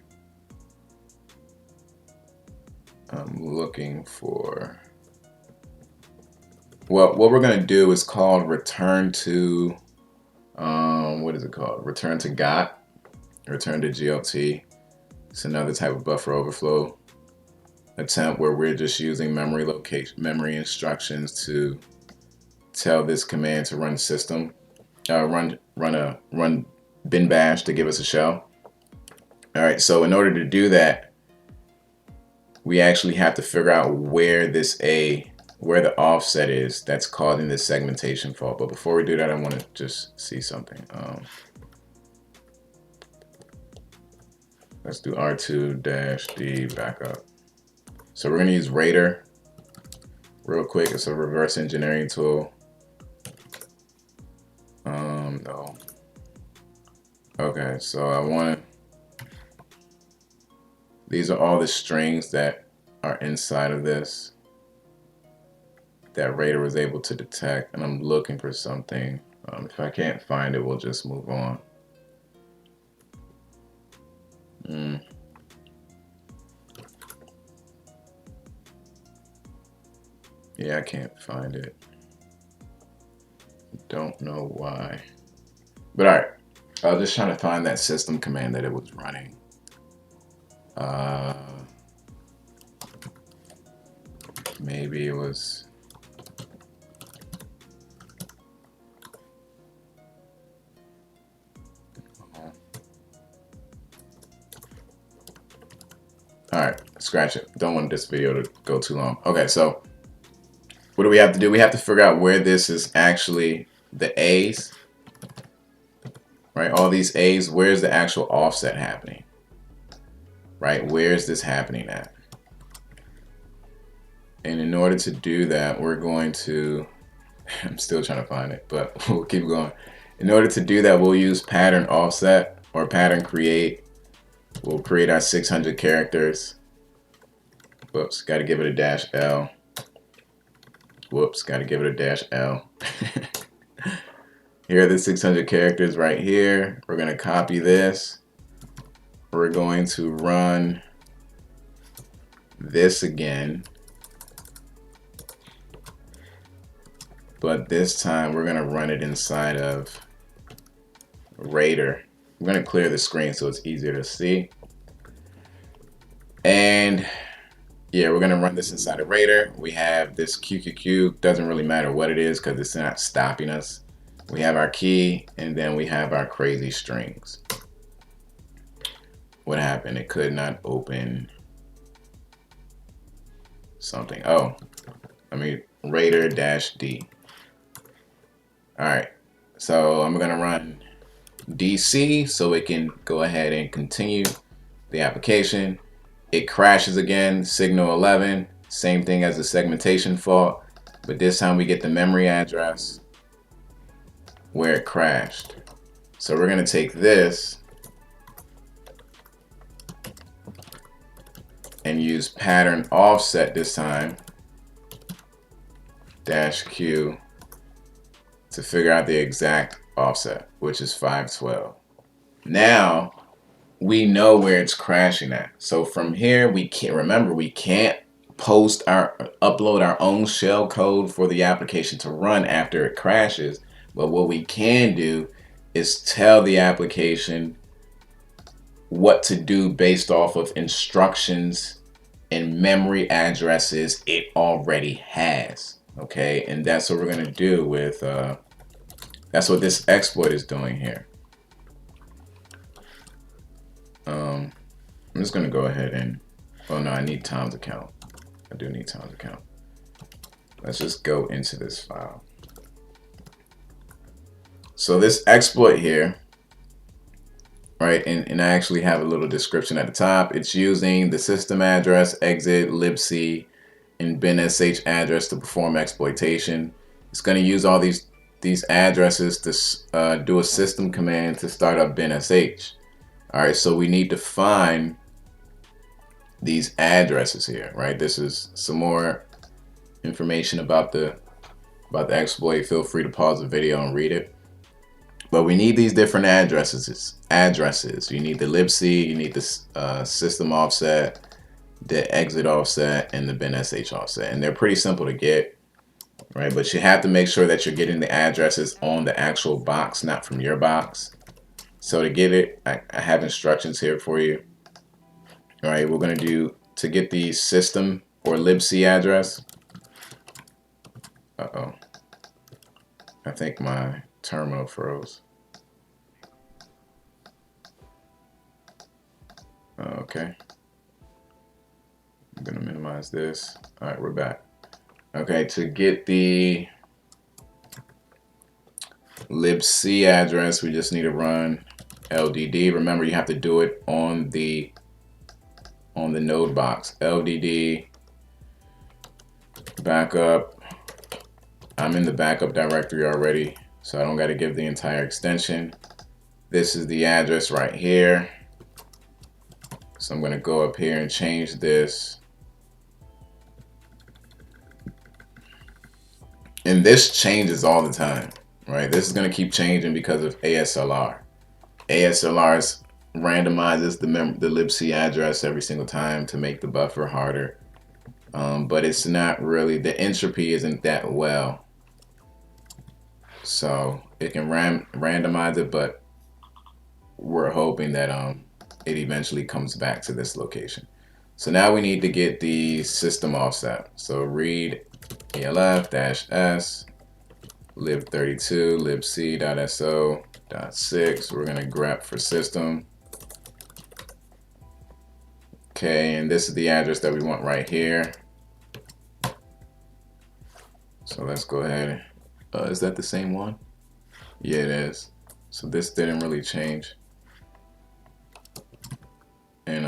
I'm looking for, well, what we're going to do is called return to, what is it called? Return to GOT, return to GLT. It's another type of buffer overflow attempt where we're just using memory instructions to tell this command to run system, run bin bash to give us a shell. All right, so in order to do that, we actually have to figure out where the offset is that's causing this segmentation fault. But before we do that, I want to just see something. Let's do R2-D backup. So we're going to use Raider real quick. It's a reverse engineering tool. No. Okay, so these are all the strings that are inside of this that Raider was able to detect, and I'm looking for something. If I can't find it, we'll just move on. Yeah, I can't find it. Don't know why. But all right, I was just trying to find that system command that it was running. Maybe it was. All right, scratch it. Don't want this video to go too long. Okay, so what do we have to do? We have to figure out where this is actually the A's, right? All these A's, where's the actual offset happening, right? Where's this happening at? And in order to do that, we're going to, I'm still trying to find it, but we'll keep going. In order to do that, we'll use pattern offset or pattern create. We'll create our 600 characters. Whoops, got to give it a -L. Whoops, got to give it a -L. Here are the 600 characters right here. We're going to copy this. We're going to run this again. but this time we're gonna run it inside of Raider. I'm gonna clear the screen so it's easier to see. And yeah, we're gonna run this inside of Raider. We have this QQQ, doesn't really matter what it is because it's not stopping us. We have our key, and then we have our crazy strings. What happened? It could not open something. Oh, Raider-D. All right, so I'm gonna run DC so it can go ahead and continue the application. It crashes again, signal 11, same thing as the segmentation fault, but this time we get the memory address where it crashed. So we're gonna take this and use pattern offset this time, -Q, to figure out the exact offset, which is 512. Now we know where it's crashing at. So from here, we can't upload our own shell code for the application to run after it crashes. But what we can do is tell the application what to do based off of instructions and memory addresses it already has. Okay, and that's what we're gonna do with, that's what this exploit is doing here. I'm just gonna go ahead and, oh no, I need Tom's account. I do need Tom's account. Let's just go into this file. So this exploit here, right, and I actually have a little description at the top. It's using the system address, exit, libc, and binsh address to perform exploitation. It's gonna use all these addresses to do a system command to start up binsh. All right, so we need to find these addresses here, right? This is some more information about the exploit. Feel free to pause the video and read it. But we need these different addresses. You need the libc, you need the system offset, the exit offset, and the binsh offset. And they're pretty simple to get, right? But you have to make sure that you're getting the addresses on the actual box, not from your box. So to get it, I have instructions here for you. All right, we're gonna do, to get the system or libc address. Uh-oh. I think my terminal froze. Okay. I'm gonna minimize this. All right, we're back. Okay, to get the libc address, we just need to run LDD. Remember, you have to do it on the node box. LDD backup. I'm in the backup directory already, so I don't got to give the entire extension. This is the address right here. So I'm going to go up here and change this. And this changes all the time, right? This is going to keep changing because of ASLR. ASLR randomizes the libc address every single time to make the buffer harder. But it's not really, the entropy isn't that well. So it can randomize it, but we're hoping that it eventually comes back to this location. So now we need to get the system offset. So read elf-s lib32 libc.so.6. We're gonna grep for system. Okay, and this is the address that we want right here. So let's go ahead. Is that the same one? Yeah, it is. So this didn't really change. And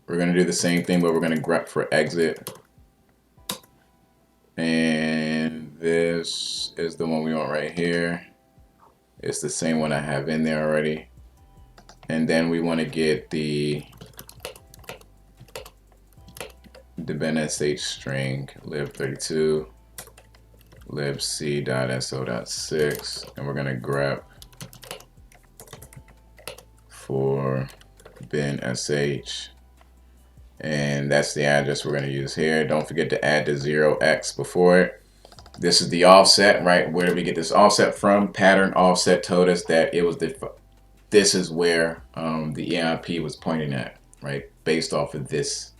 we're gonna do the same thing, but we're gonna grep for exit. And this is the one we want right here. It's the same one I have in there already. And then we want to get the binsh string lib32 libc.so.6, and we're gonna grep for binsh, and that's the address we're gonna use here. Don't forget to add the 0x before it. This is the offset, right? Where did we get this offset from? Pattern offset told us that it was this is where the EIP was pointing at, right? Based off of this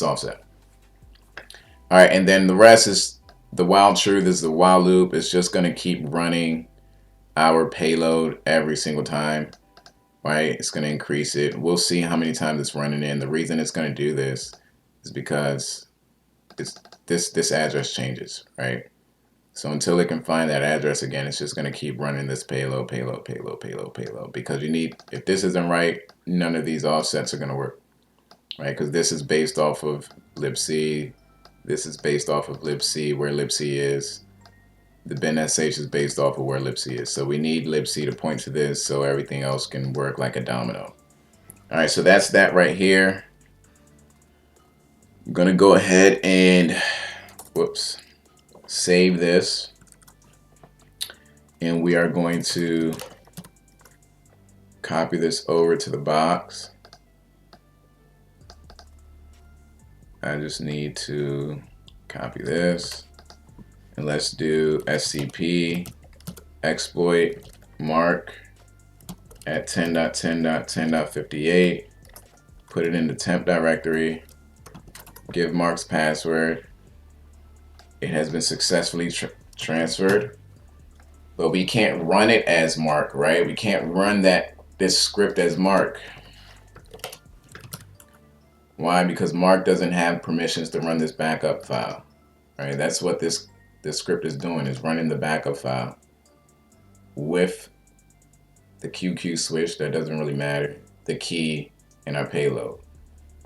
offset. All right, and then the rest is the while true. This is the while loop. It's just going to keep running our payload every single time, right? It's going to increase it. We'll see how many times it's running in. The reason it's going to do this is because this address changes, right? So until it can find that address again, it's just going to keep running this payload, because you need, if this isn't right, none of these offsets are going to work, right? Because this is based off of libc. This is based off of libc, where libc is. The bin.sh is based off of where libc is. So we need libc to point to this so everything else can work like a domino. All right, so that's that right here. I'm going to go ahead and, whoops, save this. And we are going to copy this over to the box. I just need to copy this. And let's do scp exploit mark at 10.10.10.58. Put it in the temp directory. Give Mark's password. It has been successfully transferred. But we can't run it as Mark, right? We can't run this script as Mark. Why? Because Mark doesn't have permissions to run this backup file, right? That's what this script is doing, is running the backup file with the QQ switch, that doesn't really matter, the key, and our payload,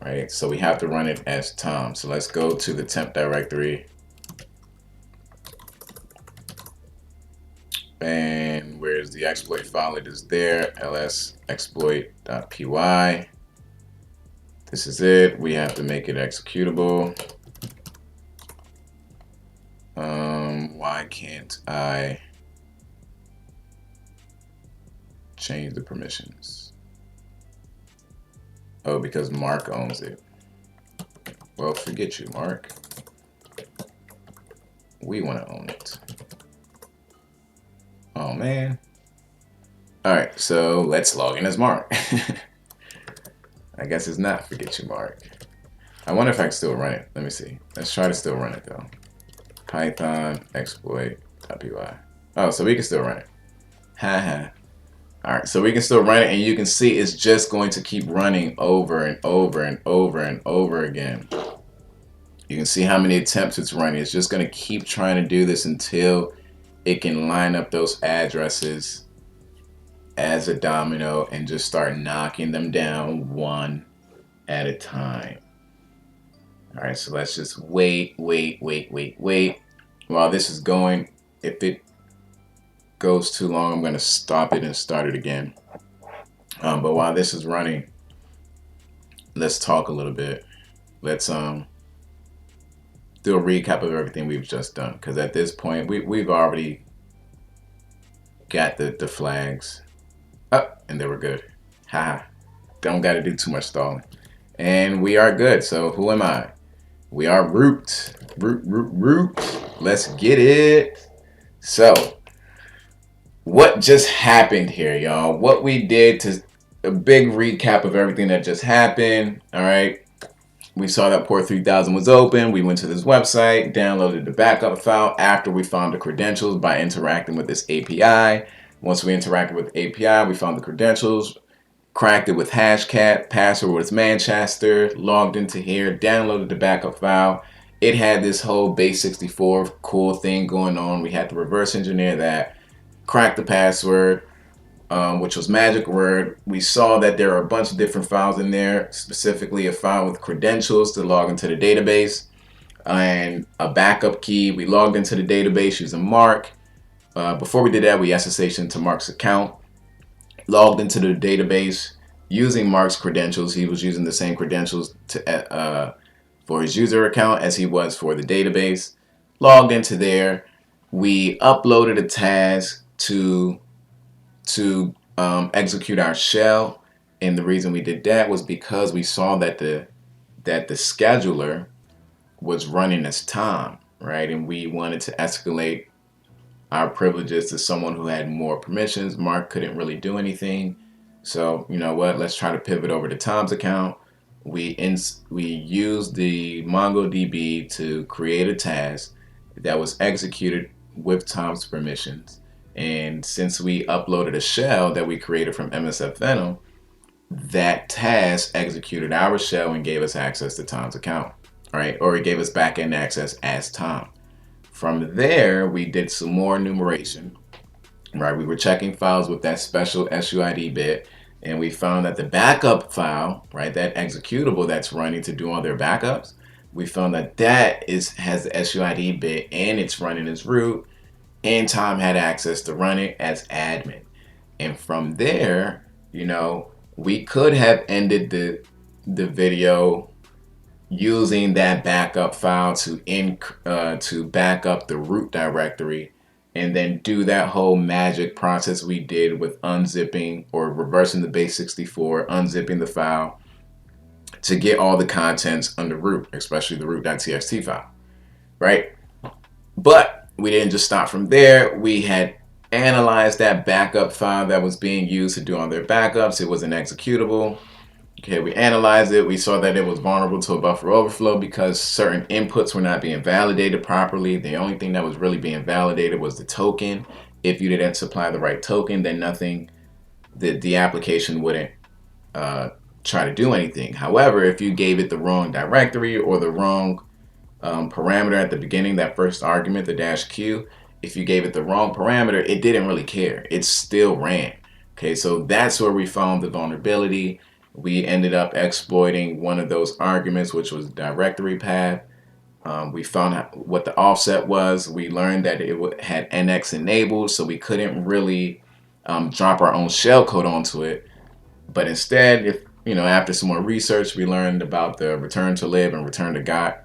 right? So we have to run it as Tom. So let's go to the temp directory. And where's the exploit file? It is there, lsexploit.py. This is it. We have to make it executable. Why can't I change the permissions? Oh, because Mark owns it. Well, forget you, Mark. We want to own it. Oh, man. All right, so let's log in as Mark. I guess it's not forget you, Mark. I wonder if I can still run it. Let me see. Let's try to still run it, though. Python exploit.py. Oh, so we can still run it. Haha. All right, so we can still run it, and you can see it's just going to keep running over and over and over and over again. You can see how many attempts it's running. It's just going to keep trying to do this until it can line up those addresses as a domino and just start knocking them down one at a time. All right, so let's just wait. While this is going, if it goes too long, I'm going to stop it and start it again. But while this is running, let's talk a little bit. Let's do a recap of everything we've just done, because at this point we've already got the flags up, and they were good. Ha! Don't got to do too much stalling, and we are good. So who am I? We are root. Let's get it. So what just happened here, y'all? What we did, to a big recap of everything that just happened. All right. We saw that port 3000 was open. We went to this website, downloaded the backup file after we found the credentials by interacting with this API. Once we interacted with the API, we found the credentials, cracked it with Hashcat, password was Manchester, logged into here, downloaded the backup file. It had this whole base64 cool thing going on. We had to reverse engineer that, crack the password, which was magic word. We saw that there are a bunch of different files in there, specifically a file with credentials to log into the database and a backup key. We logged into the database using Mark. Before we did that, we SSH'd into Mark's account, logged into the database using Mark's credentials. He was using the same credentials for his user account as he was for the database. Logged into there. We uploaded a task to execute our shell, and the reason we did that was because we saw that the scheduler was running as Tom, right? And we wanted to escalate our privileges to someone who had more permissions. Mark couldn't really do anything. So, you know what? Let's try to pivot over to Tom's account. We used the MongoDB to create a task that was executed with Tom's permissions. And since we uploaded a shell that we created from MSF Venom, that task executed our shell and gave us access to Tom's account, right? Or it gave us backend access as Tom. From there, we did some more enumeration, right? We were checking files with that special SUID bit, and we found that the backup file, right, that executable that's running to do all their backups, we found that has the SUID bit and it's running as root, and Tom had access to run it as admin. And from there, you know, we could have ended the video using that backup file to back up the root directory, and then do that whole magic process we did with unzipping or reversing the base64, unzipping the file to get all the contents under root, especially the root.txt file, right? But we didn't just stop from there. We had analyzed that backup file that was being used to do all their backups. It was an executable. Okay, we analyzed it. We saw that it was vulnerable to a buffer overflow because certain inputs were not being validated properly. The only thing that was really being validated was the token. If you didn't supply the right token, then the application wouldn't try to do anything. However, if you gave it the wrong directory or the wrong parameter at the beginning, that first argument, the -q, if you gave it the wrong parameter, it didn't really care. It still ran. Okay, so that's where we found the vulnerability. We ended up exploiting one of those arguments, which was directory path. We found out what the offset was. We learned that it had NX enabled, so we couldn't really drop our own shellcode onto it. But instead, if you know, after some more research, we learned about the return to lib and return to got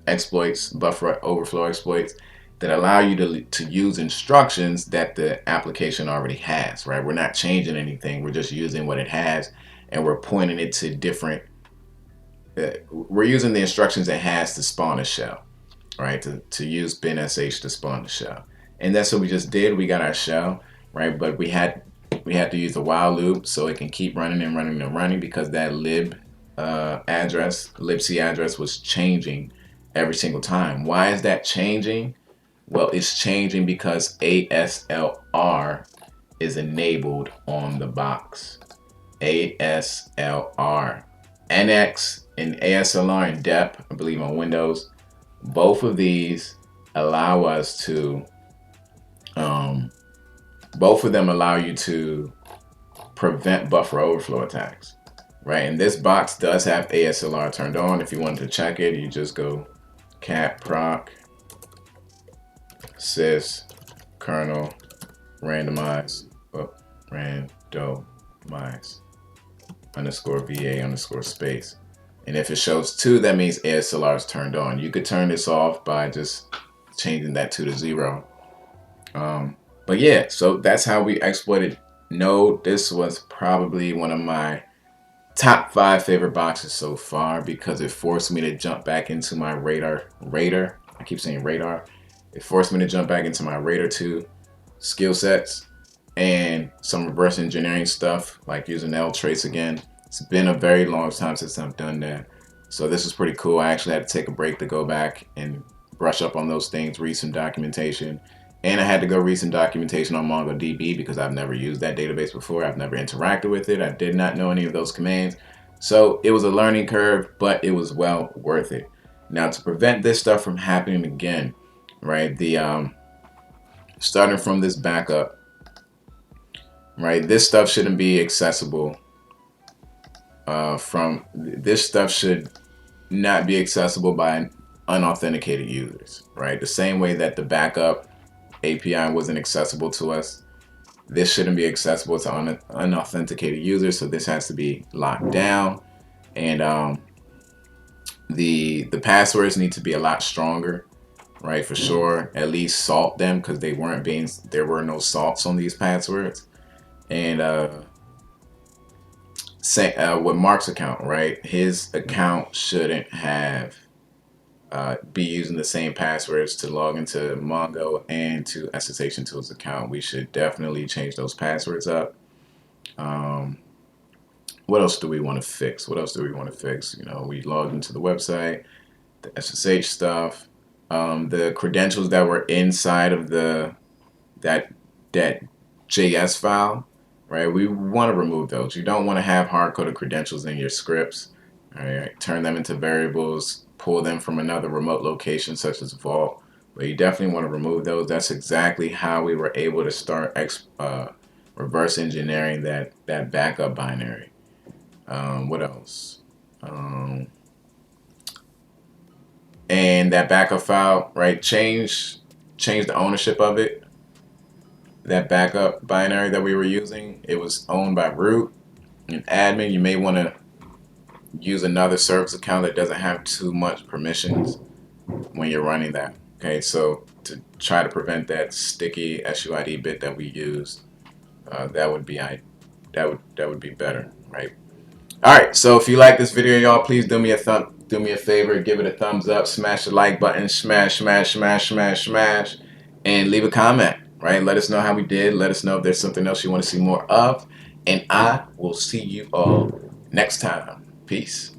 exploits, buffer overflow exploits that allow you to use instructions that the application already has, right? We're not changing anything. We're just using what it has, and we're pointing it to different, we're using the instructions it has to spawn a shell, right? To use binsh to spawn the shell. And that's what we just did. We got our shell, right? But we had to use the while loop so it can keep running and running and running, because that libc address was changing every single time. Why is that changing? Well, it's changing because ASLR is enabled on the box. ASLR. NX and ASLR and dep, I believe on Windows, both of these allow us to, both of them allow you to prevent buffer overflow attacks, right? And this box does have ASLR turned on. If you wanted to check it, you just go cat proc sys kernel randomize underscore VA underscore space. And if it shows 2, that means ASLR is turned on. You could turn this off by just changing that 2 to 0. But yeah, so that's how we exploited Node. This was probably one of my top 5 favorite boxes so far, because it forced me to jump back into my radar. I keep saying radar. It forced me to jump back into my Radar 2 skill sets and some reverse engineering stuff, like using ltrace again. It's been a very long time since I've done that. So this is pretty cool. I actually had to take a break to go back and brush up on those things, read some documentation. And I had to go read some documentation on MongoDB because I've never used that database before. I've never interacted with it. I did not know any of those commands. So it was a learning curve, but it was well worth it. Now, to prevent this stuff from happening again, right, starting from this backup, right, this stuff shouldn't be accessible this stuff should not be accessible by unauthenticated users, right? The same way that the backup API wasn't accessible to us, this shouldn't be accessible to unauthenticated users. So this has to be locked down, and the passwords need to be a lot stronger, right? For sure, at least salt them, because there were no salts on these passwords. And with Mark's account, right? His account shouldn't have be using the same passwords to log into Mongo and to SSH Tools account. We should definitely change those passwords up. What else do we want to fix? What else do we want to fix? You know, we logged into the website, the SSH stuff, the credentials that were inside of that that JS file, right? We want to remove those. You don't want to have hard-coded credentials in your scripts. All right, turn them into variables, pull them from another remote location such as Vault. But you definitely want to remove those. That's exactly how we were able to start reverse engineering that backup binary. What else? And that backup file, right? Change the ownership of it. That backup binary that we were using, it was owned by root and admin. You may want to use another service account that doesn't have too much permissions when you're running that. Okay, so to try to prevent that sticky SUID bit that we used, that would be better, right? All right, so if you like this video, y'all, please do me a favor, give it a thumbs up, smash the like button, smash, and leave a comment, right? Let us know how we did. Let us know if there's something else you want to see more of, and I will see you all next time. Peace.